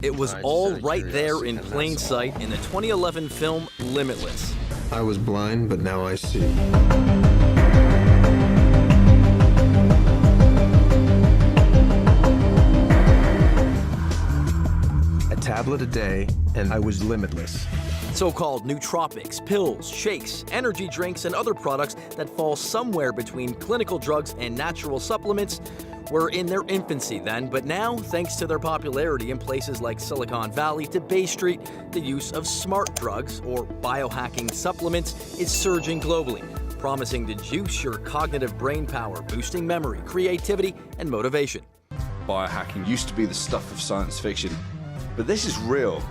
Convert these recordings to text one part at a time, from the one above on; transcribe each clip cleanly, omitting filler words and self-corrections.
It was all right there in plain sight in the 2011 film Limitless. I was blind, but now I see. A tablet a day, and I was limitless. So-called nootropics, pills, shakes, energy drinks, and other products that fall somewhere between clinical drugs and natural supplements were in their infancy then, but now, thanks to their popularity in places like Silicon Valley to Bay Street, the use of smart drugs, or biohacking supplements, is surging globally, promising to juice your cognitive brain power, boosting memory, creativity, and motivation. Biohacking used to be the stuff of science fiction, but this is real.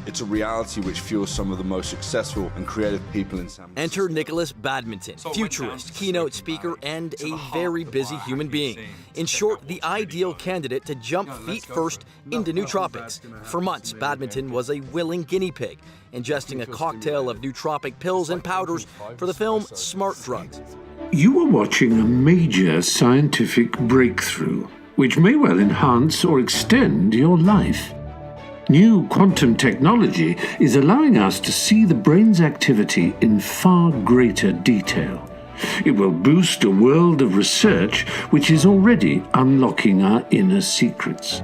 It's a reality which fuels some of the most successful and creative people in San Francisco. Enter Nicholas Badminton, futurist, keynote speaker, and a very busy human being. In short, the ideal candidate to jump feet first into nootropics. For months, Badminton was a willing guinea pig, ingesting a cocktail of nootropic pills and powders for the film Smart Drugs. You are watching a major scientific breakthrough, which may well enhance or extend your life. New quantum technology is allowing us to see the brain's activity in far greater detail. It will boost a world of research which is already unlocking our inner secrets.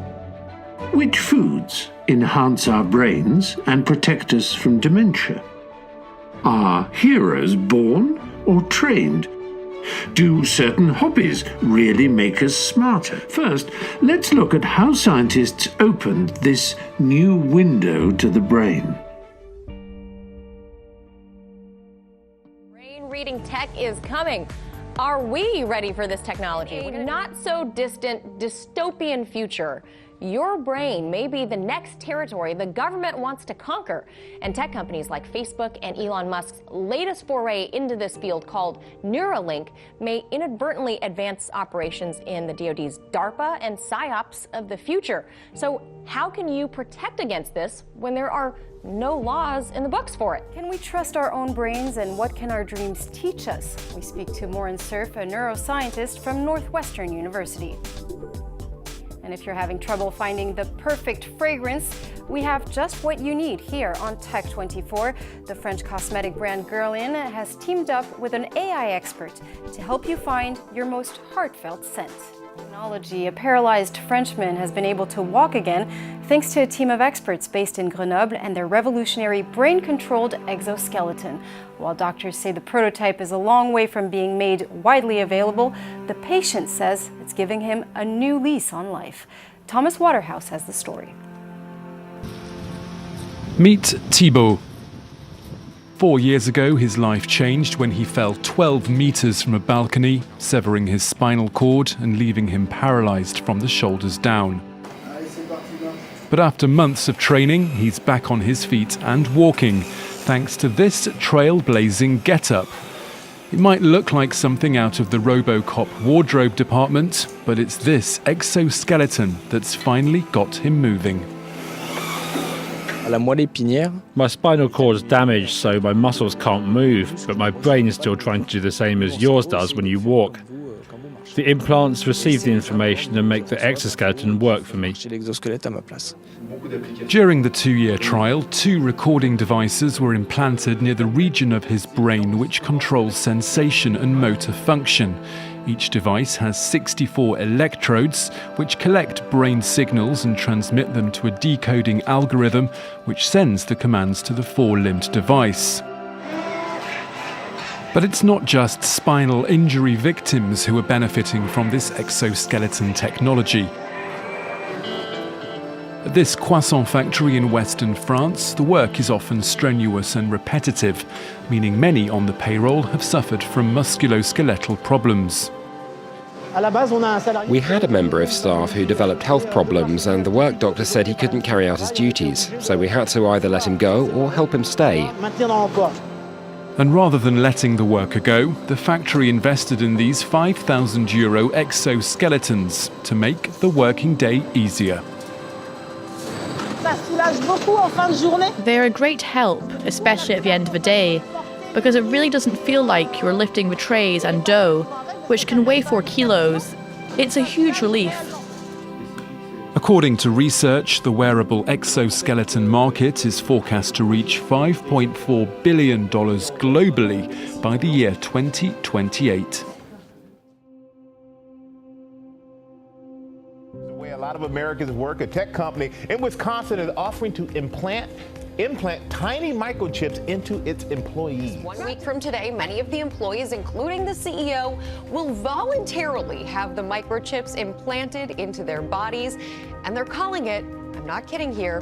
Which foods enhance our brains and protect us from dementia? Are heroes born or trained? Do certain hobbies really make us smarter? First, let's look at how scientists opened this new window to the brain. Brain reading tech is coming. Are we ready for this technology? A not so distant dystopian future. Your brain may be the next territory the government wants to conquer. And tech companies like Facebook and Elon Musk's latest foray into this field, called Neuralink, may inadvertently advance operations in the DoD's DARPA and PSYOPs of the future. So how can you protect against this when there are no laws in the books for it? Can we trust our own brains, and what can our dreams teach us? We speak to Maureen Cerf, a neuroscientist from Northwestern University. And if you're having trouble finding the perfect fragrance, we have just what you need here on Tech24. The French cosmetic brand Guerlain has teamed up with an AI expert to help you find your most heartfelt scent. Technology, a paralyzed Frenchman has been able to walk again thanks to a team of experts based in Grenoble and their revolutionary brain-controlled exoskeleton. While doctors say the prototype is a long way from being made widely available, the patient says it's giving him a new lease on life. Thomas Waterhouse has the story. Meet Thibaut. 4 years ago, his life changed when he fell 12 meters from a balcony, severing his spinal cord and leaving him paralyzed from the shoulders down. But after months of training, he's back on his feet and walking, thanks to this trailblazing get-up. It might look like something out of the RoboCop wardrobe department, but it's this exoskeleton that's finally got him moving. My spinal cord is damaged, so my muscles can't move, but my brain is still trying to do the same as yours does when you walk. The implants receive the information and make the exoskeleton work for me. During the 2-year trial, 2 recording devices were implanted near the region of his brain which controls sensation and motor function. Each device has 64 electrodes, which collect brain signals and transmit them to a decoding algorithm, which sends the commands to the 4-limbed device. But it's not just spinal injury victims who are benefiting from this exoskeleton technology. At this croissant factory in western France, the work is often strenuous and repetitive, meaning many on the payroll have suffered from musculoskeletal problems. We had a member of staff who developed health problems, and the work doctor said he couldn't carry out his duties, so we had to either let him go or help him stay. And rather than letting the worker go, the factory invested in these €5,000 exoskeletons to make the working day easier. They're a great help, especially at the end of the day, because it really doesn't feel like you're lifting the trays and dough, which can weigh 4 kilos. It's a huge relief. According to research, the wearable exoskeleton market is forecast to reach $5.4 billion globally by the year 2028. The way a lot of Americans work, a tech company in Wisconsin is offering to implant tiny microchips into its employees. 1 week from today, many of the employees, including the CEO, will voluntarily have the microchips implanted into their bodies, and they're calling it, I'm not kidding here,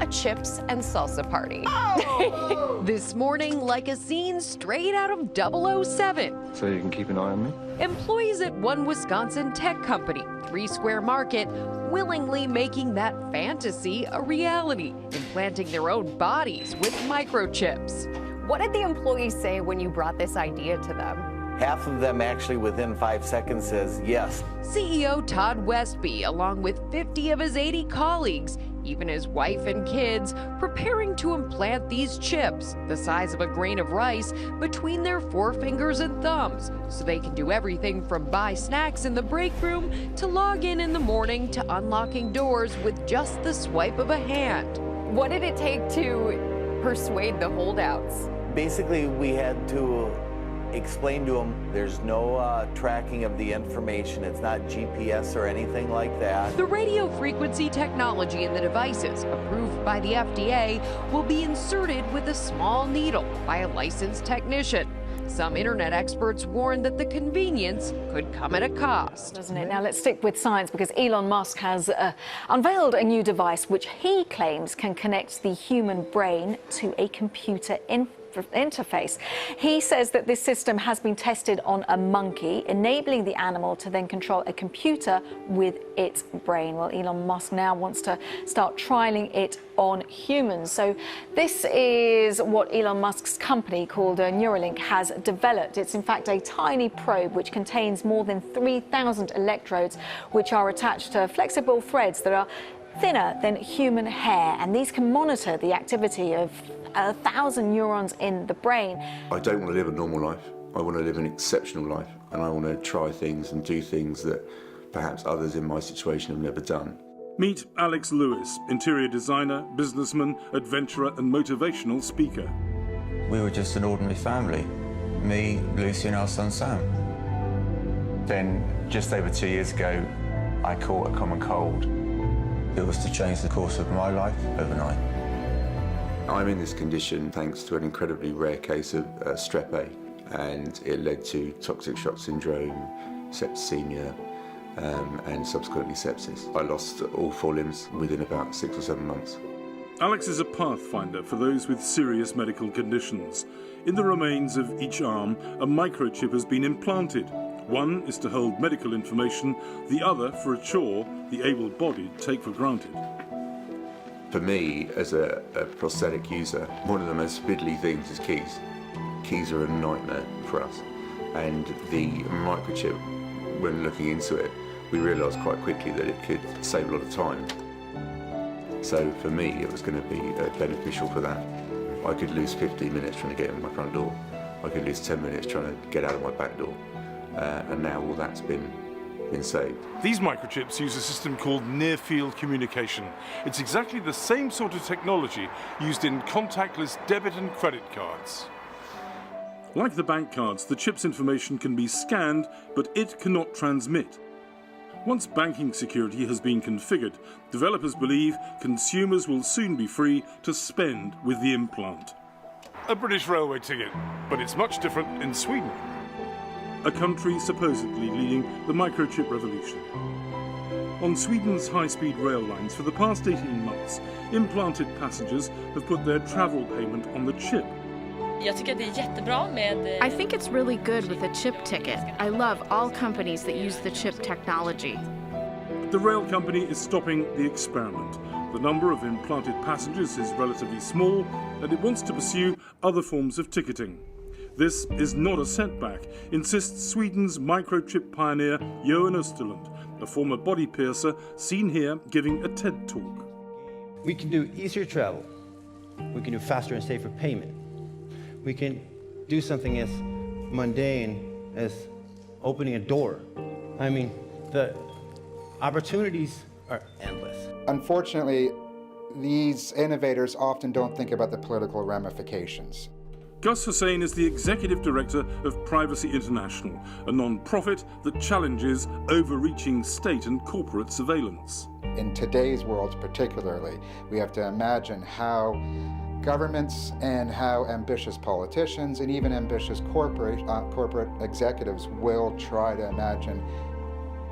a chips and salsa party. Oh! This morning, like a scene straight out of 007. So you can keep an eye on me? Employees at one Wisconsin tech company, 3 Square Market, willingly making that fantasy a reality, implanting their own bodies with microchips. What did the employees say when you brought this idea to them? Half of them actually within 5 seconds says yes. CEO Todd Westby, along with 50 of his 80 colleagues, even his wife and kids, preparing to implant these chips, the size of a grain of rice, between their forefingers and thumbs, so they can do everything from buy snacks in the break room to log in the morning to unlocking doors with just the swipe of a hand. What did it take to persuade the holdouts? Basically, we had to explain to them there's no tracking of the information. It's not GPS or anything like that. The radio frequency technology in the devices, approved by the FDA, will be inserted with a small needle by a licensed technician. Some internet experts warn that the convenience could come at a cost. Doesn't it? Now let's stick with science, because Elon Musk has unveiled a new device which he claims can connect the human brain to a computer interface. He says that this system has been tested on a monkey, enabling the animal to then control a computer with its brain. Well, Elon Musk now wants to start trialing it on humans. So this is what Elon Musk's company called Neuralink has developed. It's in fact a tiny probe which contains more than 3,000 electrodes, which are attached to flexible threads that are thinner than human hair, and these can monitor the activity of 1,000 neurons in the brain. I don't want to live a normal life. I want to live an exceptional life, and I want to try things and do things that perhaps others in my situation have never done. Meet Alex Lewis, interior designer, businessman, adventurer and motivational speaker. We were just an ordinary family, me, Lucy and our son Sam. Then, just over 2 years ago, I caught a common cold. It was to change the course of my life overnight. I'm in this condition thanks to an incredibly rare case of strep A, and it led to toxic shock syndrome, septicemia, and subsequently sepsis. I lost all 4 limbs within about 6 or 7 months. Alex is a pathfinder for those with serious medical conditions. In the remains of each arm, a microchip has been implanted. One is to hold medical information, the other for a chore the able-bodied take for granted. For me, as a prosthetic user, one of the most fiddly things is keys. Keys are a nightmare for us. And the microchip, when looking into it, we realised quite quickly that it could save a lot of time. So for me, it was going to be beneficial for that. I could lose 15 minutes trying to get in my front door. I could lose 10 minutes trying to get out of my back door. And now all that's been saved. These microchips use a system called near-field communication. It's exactly the same sort of technology used in contactless debit and credit cards. Like the bank cards, the chip's information can be scanned, but it cannot transmit. Once banking security has been configured, developers believe consumers will soon be free to spend with the implant. A British railway ticket, but it's much different in Sweden, a country supposedly leading the microchip revolution. On Sweden's high-speed rail lines for the past 18 months, implanted passengers have put their travel payment on the chip. I think it's really good with a chip ticket. I love all companies that use the chip technology. The rail company is stopping the experiment. The number of implanted passengers is relatively small, and it wants to pursue other forms of ticketing. This is not a setback, insists Sweden's microchip pioneer Johan Österlund, a former body piercer seen here giving a TED talk. We can do easier travel. We can do faster and safer payment. We can do something as mundane as opening a door. I mean, the opportunities are endless. unfortunately, these innovators often don't think about the political ramifications. Gus Hussain is the executive director of Privacy International, a non-profit that challenges overreaching state and corporate surveillance. In today's world particularly, we have to imagine how governments and how ambitious politicians and even ambitious corporate executives will try to imagine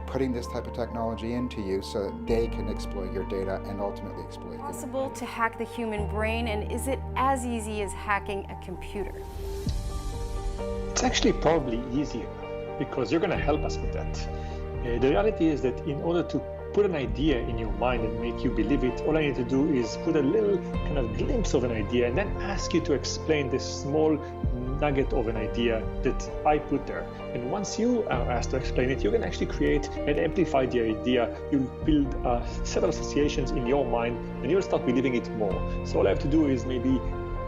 putting this type of technology into you so that they can exploit your data and ultimately exploit you. Is it possible to hack the human brain, and is it as easy as hacking a computer? It's actually probably easier because you're going to help us with that. The reality is that in order to put an idea in your mind and make you believe it, all I need to do is put a little kind of glimpse of an idea and then ask you to explain this small nugget of an idea that I put there. And once you are asked to explain it, you can actually create and amplify the idea. You'll build a set of associations in your mind and you'll start believing it more. So all I have to do is maybe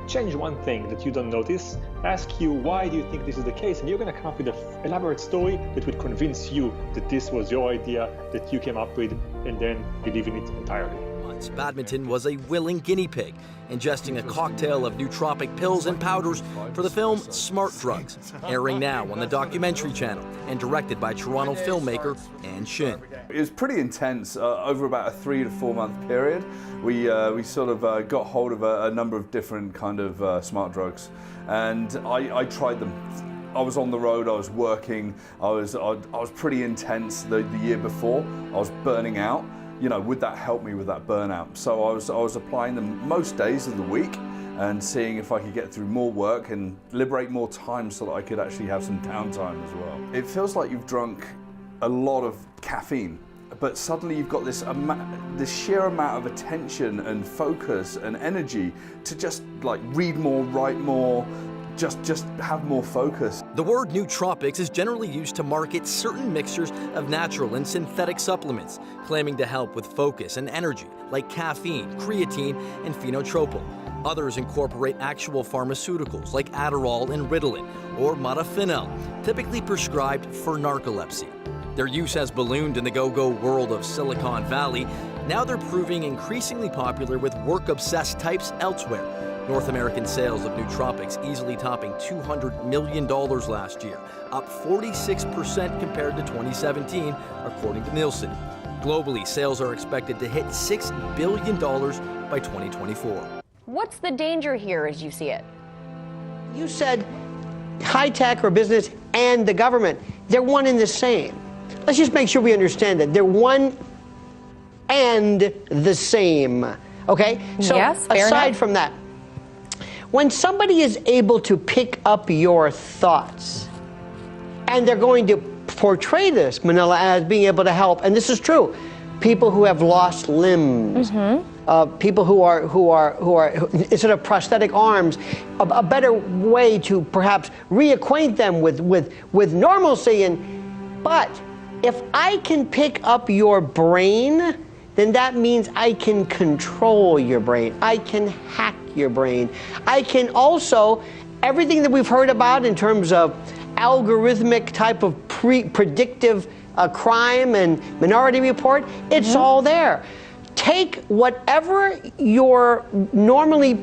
change one thing that you don't notice, ask you why do you think this is the case, and you're going to come up with an elaborate story that would convince you that this was your idea that you came up with, and then believe in it entirely. Badminton was a willing guinea pig, ingesting a cocktail of nootropic pills and powders for the film Smart Drugs, airing now on the Documentary Channel and directed by Toronto filmmaker Ann Shin. It was pretty intense. Over about a 3 to 4 month period, we sort of got hold of a number of different kind of smart drugs, and I tried them. I was on the road, I was working, I was pretty intense the year before. I was burning out. You know, would that help me with that burnout? So I was applying them most days of the week and seeing if I could get through more work and liberate more time so that I could actually have some downtime as well. It feels like you've drunk a lot of caffeine, but suddenly you've got this sheer amount of attention and focus and energy to just like read more, write more, just have more focus. The word nootropics is generally used to market certain mixtures of natural and synthetic supplements, claiming to help with focus and energy, like caffeine, creatine, and phenotropin. Others incorporate actual pharmaceuticals like Adderall and Ritalin, or modafinil, typically prescribed for narcolepsy. Their use has ballooned in the go-go world of Silicon Valley. Now they're proving increasingly popular with work-obsessed types elsewhere. North American sales of nootropics easily topping $200 million last year, up 46% compared to 2017, according to Nielsen. Globally, sales are expected to hit $6 billion by 2024. What's the danger here as you see it? You said high tech or business and the government. They're one and the same. Let's just make sure we understand that. They're one and the same. Okay? So yes, fair aside enough. from that, when somebody is able to pick up your thoughts, and they're going to portray this, Manila, as being able to help, and this is true, people who have lost limbs, people who are instead of prosthetic arms, a better way to perhaps reacquaint them with normalcy. But if I can pick up your brain, then that means I can control your brain. I can hack your brain. I can also, everything that we've heard about in terms of algorithmic type of predictive crime and Minority Report, it's all there. Take whatever your normally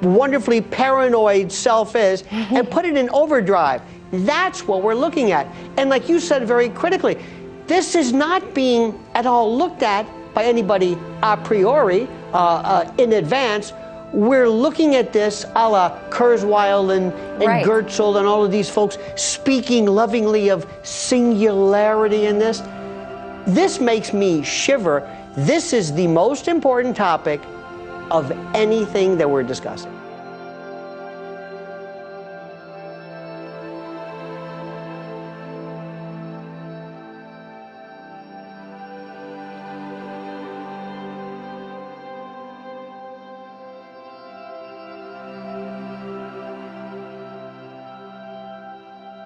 wonderfully paranoid self is and put it in overdrive. That's what we're looking at. And like you said very critically, this is not being at all looked at by anybody a priori in advance. We're looking at this a la Kurzweil and Goertzel and all of these folks speaking lovingly of singularity in this. This makes me shiver. This is the most important topic of anything that we're discussing.